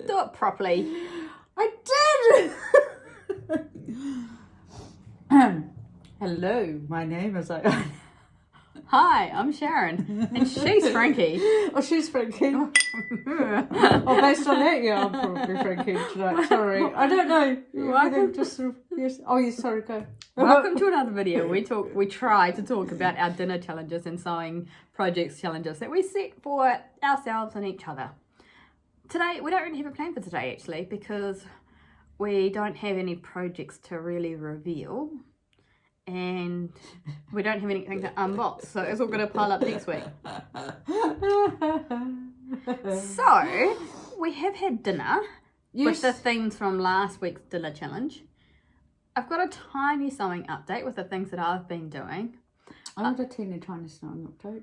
Do it properly. I did! Hello, my name is... Hi, I'm Sharon, and she's Frankie. Oh, she's Frankie. Oh, based on that, yeah, I'm probably Frankie tonight. Sorry. I don't know. Welcome. Just sort of, yes. Oh, yes, sorry, go. Welcome to another video. We try to talk about our dinner challenges and sewing projects challenges that we set for ourselves and each other. Today, we don't really have a plan for today, actually, because we don't have any projects to really reveal. And we don't have anything to unbox, so it's all going to pile up next week. So, we have had dinner with the themes from last week's dinner challenge. I've got a tiny sewing update with the things that I've been doing. I've got a teeny tiny sewing update.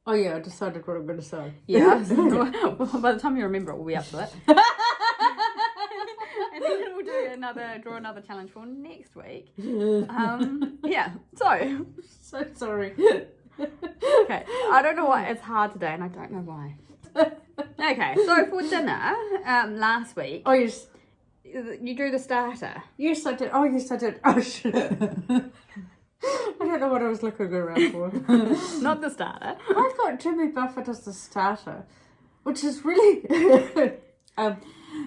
Oh yeah, I decided what I'm going to sew. Yeah, by the time you remember it, we'll be up to it. And then we'll draw another challenge for next week. Yeah, so sorry. Okay, I don't know why it's hard today, and I don't know why. Okay, so for dinner, last week. Oh yes. You drew the starter. Yes, I did. Oh yes, I did. Oh shit. I don't know what I was looking around for. Not the starter. I've got Jimmy Buffett as the starter, which is really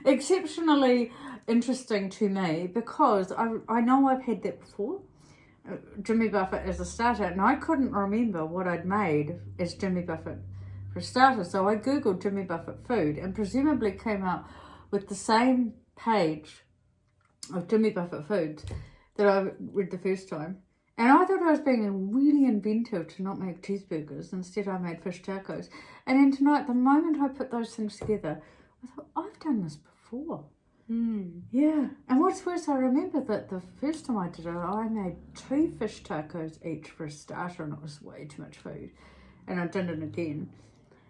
exceptionally interesting to me because I know I've had that before. Jimmy Buffett as a starter, and I couldn't remember what I'd made as Jimmy Buffett for a starter, so I googled Jimmy Buffett food and presumably came out with the same page of Jimmy Buffett foods that I read the first time. And I thought I was being really inventive to not make cheeseburgers. Instead, I made fish tacos. And then tonight, the moment I put those things together, I thought, I've done this before. Yeah. And what's worse, I remember that the first time I did it, I made 2 fish tacos each for a starter, and it was way too much food. And I did it again.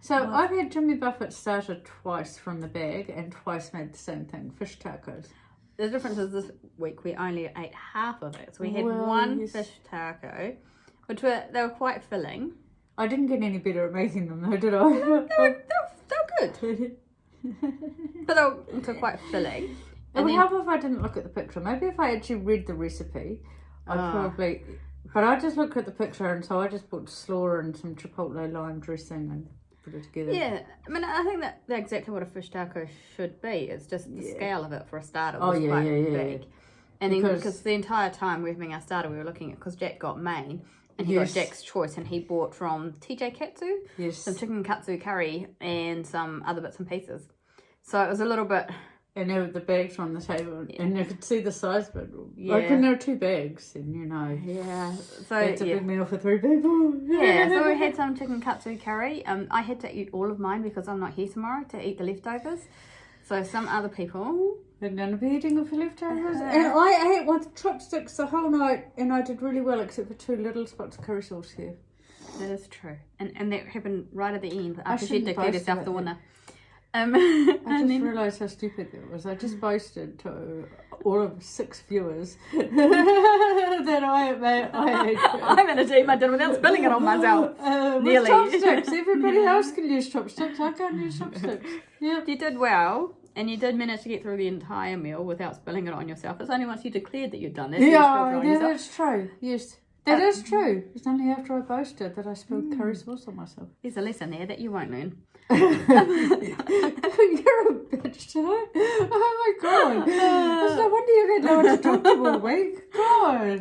So I've had Jimmy Buffett starter twice from the bag and twice made the same thing, fish tacos. The difference is this week we only ate half of it. So we had one fish taco, which they were quite filling. I didn't get any better at making them though, did I? They were good. But they were quite filling. It would help if I didn't look at the picture. Maybe if I actually read the recipe, I'd probably... But I just looked at the picture, and so I just put slaw and some chipotle lime dressing and put it together. Yeah, I mean, I think that's exactly what a fish taco should be. It's just the scale of it for a starter was quite big. And then because the entire time we were having our starter, we were looking at, because Jack got Maine, and he got Jack's choice, and he bought from TJ Katsu some chicken katsu curry and some other bits and pieces. So it was a little bit... And there were the bags on the table, and you could see the size of it. Like when there were 2 bags, and you know. Yeah. So it's a big meal for 3 people. Yeah, so we had some chicken katsu curry. I had to eat all of mine because I'm not here tomorrow to eat the leftovers. So some other people... They're going to be eating the leftovers. And I ate with chopsticks the whole night, and I did really well, except for 2 little spots of curry sauce here. That is true. And that happened right at the end, after she declared herself the winner. I just realised how stupid that was. I just boasted to all of 6 viewers that I managed to eat my dinner without spilling it on myself. Nearly. With chopsticks. Everybody else can use chopsticks. I can't use chopsticks. Yeah. You did well, and you did manage to get through the entire meal without spilling it on yourself. It's only once you declared that you'd done it. That's true. Yes. That is true. It's only after I boasted that I spilled curry sauce on myself. There's a lesson there that you won't learn. You're a bitch today. Oh my god. It's no wonder you've had no one to talk to all week. God.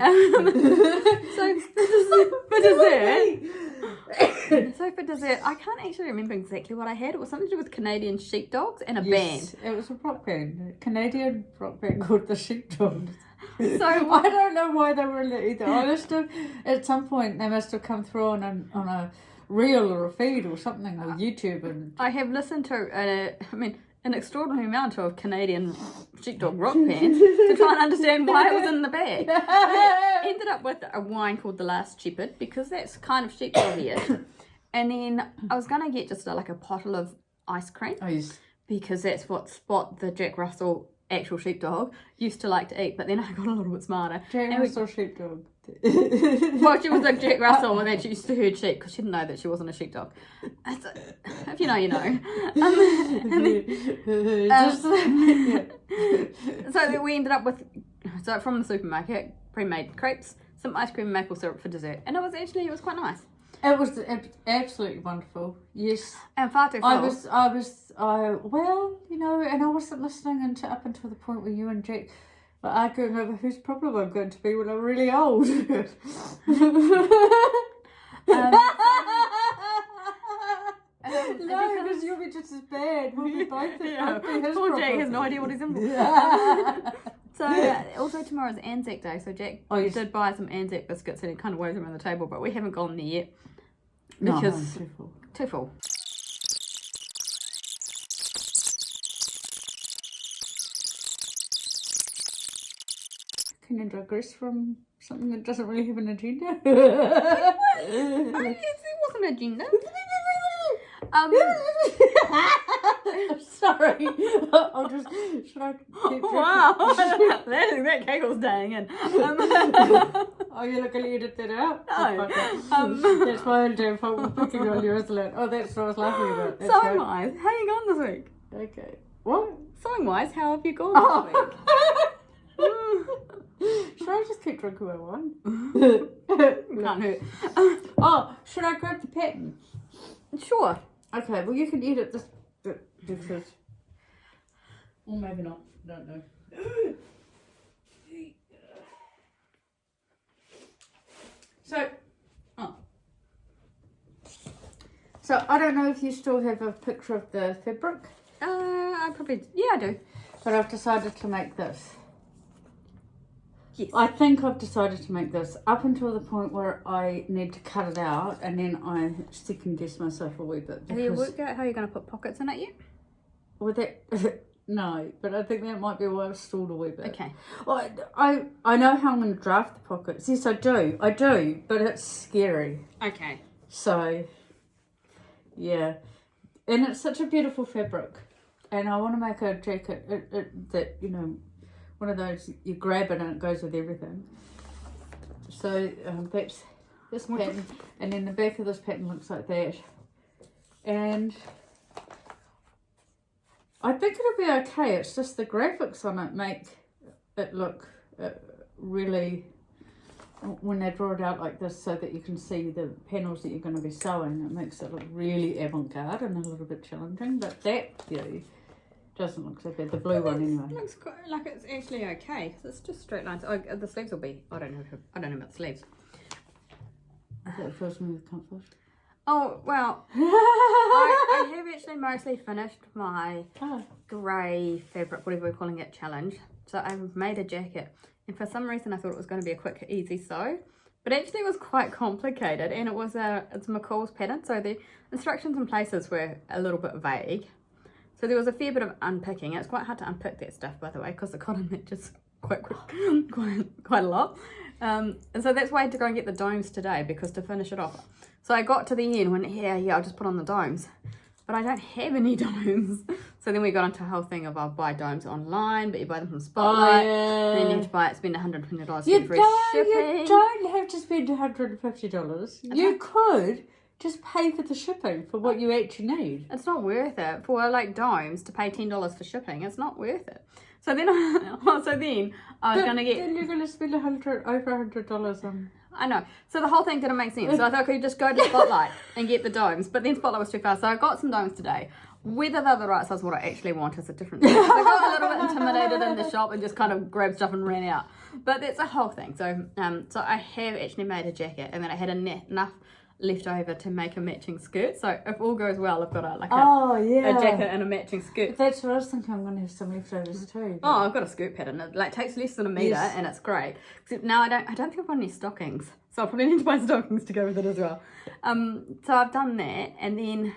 So for dessert, I can't actually remember exactly what I had. It was something to do with Canadian Sheepdogs and a band. It was a rock band. A Canadian rock band called the Sheepdogs. So I don't know why they were in there either. I must have, at some point, they must have come through on a reel or a feed or something, or YouTube. And I have listened to an extraordinary amount of Canadian Sheepdog rock band to try and understand why it was in the bag. I ended up with a wine called The Last Shepherd, because that's kind of sheepdog-ish. And then I was going to get just like a bottle of ice cream. Oh, yes. Because that's what Spot, the Jack Russell actual sheepdog, used to like to eat. But then I got a little bit smarter. Jack Russell sheepdog. Well, she was a Jack Russell, and then she used to herd sheep because she didn't know that she wasn't a sheepdog. If you know, you know. So then we ended up with, from the supermarket, pre-made crepes, some ice cream and maple syrup for dessert, and it was quite nice. It was absolutely wonderful. Yes. And far too full. Well, you know, and I wasn't listening up until the point where you and Jack were arguing over whose problem I'm going to be when I'm really old. No, because you'll be just as bad. We'll be both. Yeah. Poor Jack has no idea what he's in for. So also tomorrow's Anzac Day, so Jack did buy some Anzac biscuits and he kind of waved them on the table, but we haven't gone there yet because too full. Can I digress from something that doesn't really have an agenda? Oh, yes, there was an agenda. Sorry. I'll just. Should I keep wow. that cackle's dying in. Oh, you're not going to edit that out? No. That's my own damn fault for picking on you, isn't it? Oh, that's what I was laughing about. Sewing wise, how are you going this week? Okay. What? Sewing wise, how have you gone this week? Should I just keep drinking my wine? Can't hurt. Oh, should I grab the pattern? Sure. Okay, well you can edit this bit because... Or maybe not, I don't know. So I don't know if you still have a picture of the fabric. I do. But I've decided to make this. Yes. I think I've decided to make this up until the point where I need to cut it out, and then I second guess myself a wee bit. Have you worked out how you're going to put pockets in it yet? With that, no, but I think that might be why I've stalled a wee bit. Okay. Well, I know how I'm going to draft the pockets. Yes, I do, but it's scary. Okay. So, yeah, and it's such a beautiful fabric, and I want to make a jacket that, you know, one of those you grab it and it goes with everything. So that's this pattern, and then the back of this pattern looks like that, and I think it'll be okay. It's just the graphics on it make it look really, when they draw it out like this so that you can see the panels that you're going to be sewing, it makes it look really avant-garde and a little bit challenging, but that view doesn't look so bad. The blue one anyway. It looks quite, like it's actually okay. It's just straight lines. Oh, the sleeves will be. I don't know about the sleeves. That fills me with comfort. Oh well, I have actually mostly finished my grey fabric, whatever we're calling it, challenge. So I've made a jacket, and for some reason I thought it was going to be a quick, easy sew, but actually it was quite complicated. And it's McCall's pattern, so the instructions and places were a little bit vague. So there was a fair bit of unpicking. It's quite hard to unpick that stuff, by the way, because the cotton matches quite a lot. And so that's why I had to go and get the domes today, because to finish it off. So I got to the end when, I'll just put on the domes. But I don't have any domes. So then we got into a whole thing of I'll buy domes online, but you buy them from Spotlight. And then you have to spend $120 for free shipping. You don't have to spend $150. You could just pay for the shipping for what you actually need. It's not worth it for like domes to pay $10 for shipping. It's not worth it. So then I was gonna get. Then you're gonna spend over $100 on. I know. So the whole thing didn't make sense. So I thought I could just go to Spotlight and get the domes, but then Spotlight was too far. So I got some domes today. Whether they're the right size, what I actually want is a different thing. So I got a little bit intimidated in the shop and just kind of grabbed stuff and ran out. But that's a whole thing. So so I have actually made a jacket, and then I had enough left over to make a matching skirt. So if all goes well, I've got a jacket and a matching skirt. That's what I was thinking. I'm going to have some leftovers too. But... Oh, I've got a skirt pattern. It takes less than a metre, and it's great. Except now I don't think I've got any stockings, so I'll probably need to buy stockings to go with it as well. So I've done that, and then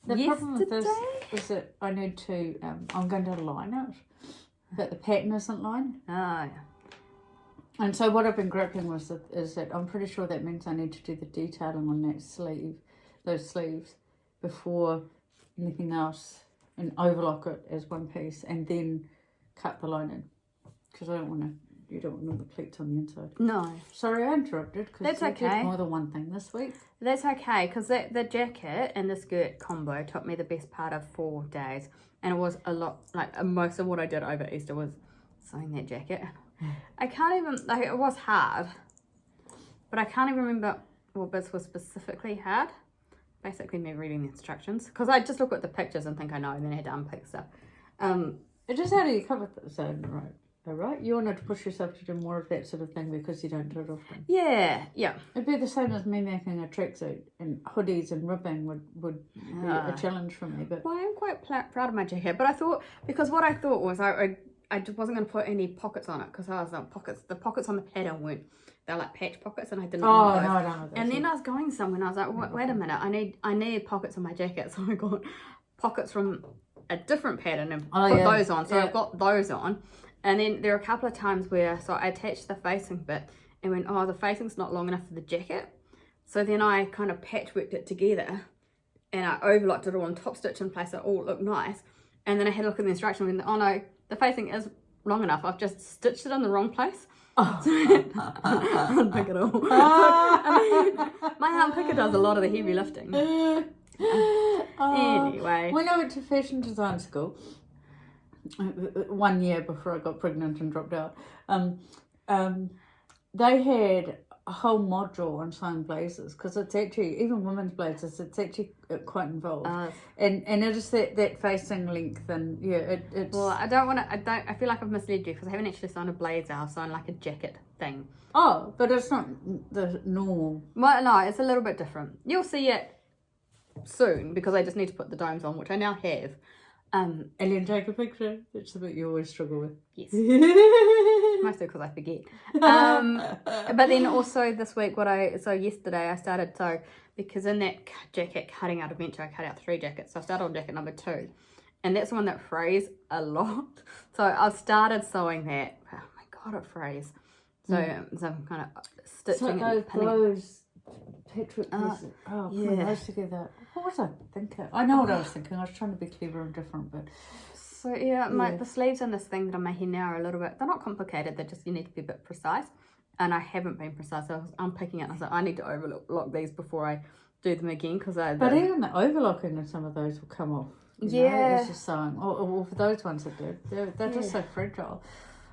the problem with this is that I need to. I'm going to line it, but the pattern isn't lined. Oh, yeah. And so what I've been gripping with is that I'm pretty sure that means I need to do the detailing on that those sleeves, before anything else, and overlock it as one piece, and then cut the lining, because I don't want to you don't want all the pleats on the inside. No. Sorry, I interrupted because That's you okay. did more than one thing this week. That's okay, because the jacket and the skirt combo took me the best part of 4 days. And it was a lot, like most of what I did over Easter was sewing that jacket. I can't even, like it was hard, but I can't even remember what bits was specifically hard. Basically me reading the instructions, because I just look at the pictures and think I know, and then I had to unpick stuff. It just how do you cover the zone, right? Right? You wanted to push yourself to do more of that sort of thing because you don't do it often. Yeah. It'd be the same as me making a tracksuit, and hoodies and ribbing would be a challenge for me. But well, I'm quite proud of my jacket, but I thought, because what I thought was I just wasn't going to put any pockets on it, because I was like, the pockets on the pattern weren't, they're like patch pockets, and I didn't want those. I don't know. And then I was going somewhere and I was like, wait a minute, I need pockets on my jacket, so I got pockets from a different pattern and put those on. So I've got those on. And then there are a couple of times where, so I attached the facing bit and went, the facing's not long enough for the jacket. So then I kind of patchworked it together and I overlocked it all and top stitch in place. It all looked nice. And then I had a look at the instruction and went, oh no, the facing is long enough. I've just stitched it in the wrong place. Unpick it all. My unpicker does a lot of the heavy lifting. Anyway. When I went to fashion design school, 1 year before I got pregnant and dropped out, they had a whole module on sewing blazers, because it's actually, even women's blazers, it's actually quite involved. And it is that facing length, and it's... Well, I feel like I've misled you, because I haven't actually sewn a blazer, I've sewn like a jacket thing. Oh, but it's not the normal... Well, no, it's a little bit different. You'll see it soon, because I just need to put the domes on, which I now have. And then take a picture. That's the bit you always struggle with. Yes. Mostly because I forget. But then also this week, yesterday I started, because in that jacket cutting out adventure, I cut out 3 jackets. So I started on jacket number 2. And that's the one that frays a lot. So I've started sewing that. Oh my God, it frays. So I'm kind of stitching and pinning. Those patchwork pieces. Putting those together. What was I thinking? I know what I was thinking. I was trying to be clever and different, but... So the sleeves in this thing that I'm making now are a little bit, they're not complicated, they're just, you need to be a bit precise. And I haven't been precise, so I was unpicking it and I was like, I need to overlock these before I do them again, because But even the overlocking of some of those will come off. You know, it's just sewing. Or for those ones that do, they're just so fragile.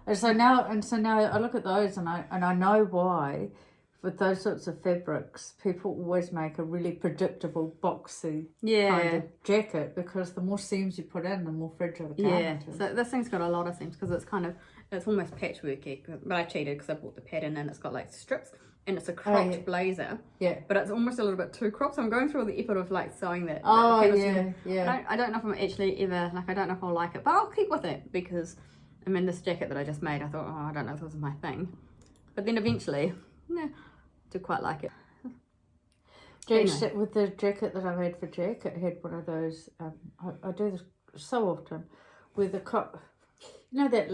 And so now I look at those and I know why. With those sorts of fabrics, people always make a really predictable, boxy kind of jacket, because the more seams you put in, the more fragile the garment is. So this thing's got a lot of seams, because it's almost patchworky. But I cheated because I bought the pattern and it's got like strips, and it's a cropped blazer. Yeah. But it's almost a little bit too cropped, so I'm going through all the effort of like sewing that. I don't know if I'm actually ever, I don't know if I'll like it, but I'll keep with it, because this jacket that I just made, I thought, I don't know if this is my thing. But then eventually, do quite like it. With the jacket that I made for Jack, it had one of those, I do this so often, with the that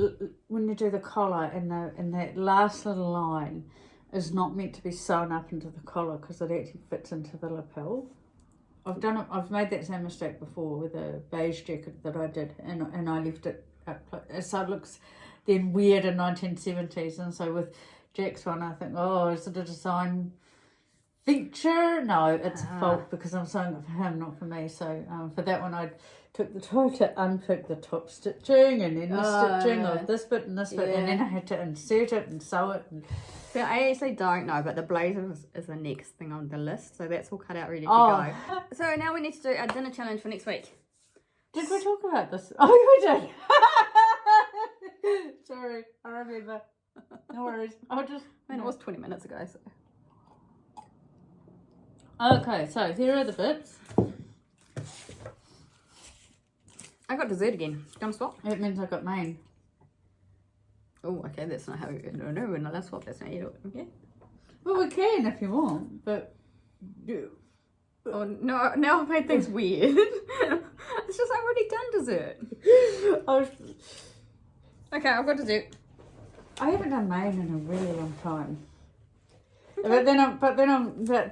when you do the collar and that last little line is not meant to be sewn up into the collar, because it actually fits into the lapel. I've made that same mistake before with a beige jacket that I did, and I left it up, so it looks then weird in 1970s. And so with Jack's one, I think, is it a design feature? No, it's a fault, because I'm sewing it for him, not for me. So for that one, I took the time to unpick the top stitching and then the stitching of this bit and this bit, and then I had to insert it and sew it. So I actually don't know, but the blazer is the next thing on the list, so that's all cut out ready to go. So now we need to do our dinner challenge for next week. Did we talk about this? Oh, we did. Sorry, I remember. No worries. It was 20 minutes ago. So. Okay, so here are the bits. I got dessert again. Do you want to swap? It means I got mine. Oh, okay, that's not how we do it. No, we're not. Let's swap. That's not how you do it. Okay. Well, we can if you want, but... Oh, no, now I've made things weird. It's just I've already done dessert. Okay, I've got dessert. I haven't done mine in a really long time. Okay. But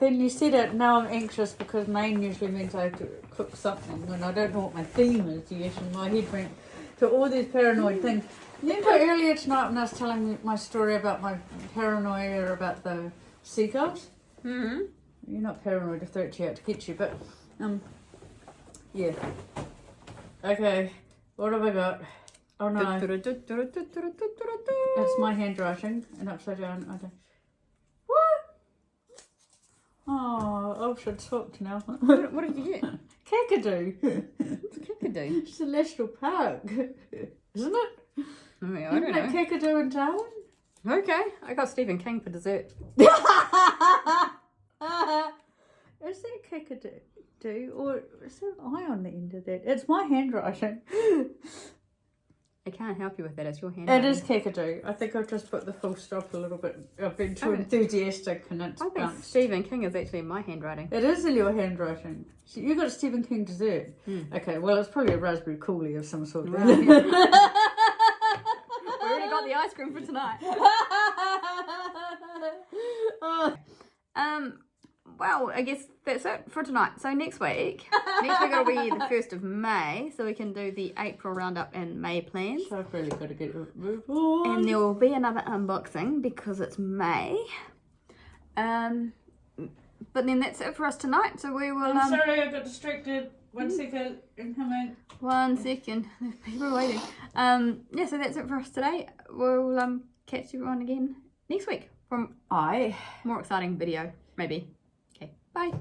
then you said it, now I'm anxious, because mine usually means I have to cook something when I don't know what my theme is yet, and my head went to all these paranoid things. Remember earlier tonight when I was telling my story about my paranoia about the seagulls? Mm-hmm. You're not paranoid if they're actually out to get you, but yeah. Okay, what have I got? Oh no, it's my handwriting and upside down. I don't. What? Oh, I should talk now. What did you get? Kakadu. What's Kakadu? It's a national park, isn't it? I mean, I Isn't don't it know. Kakadu in Darwin? Okay, I got Stephen King for dessert. Is that Kakadu? Or is there an I on the end of that? It's my handwriting. I can't help you with that. It's your hand. It is Kakadu. I think I've just put the full stop a little bit. I've been too enthusiastic and it's I think bounced. Stephen King is actually my handwriting. It is in your handwriting. So you got a Stephen King dessert. Okay, well it's probably a raspberry coulis of some sort. Right. We already got the ice cream for tonight. Well, I guess that's it for tonight. So next week it'll be the 1st of May, so we can do the April roundup and May plans. So I've really got to get move on. And there will be another unboxing because it's May. But then that's it for us tonight. So we will. I'm sorry, I got distracted. 1 second, incoming. 1 second. There's people waiting. Yeah, so that's it for us today. We'll catch everyone again next week from I more exciting video, maybe. Okay, bye.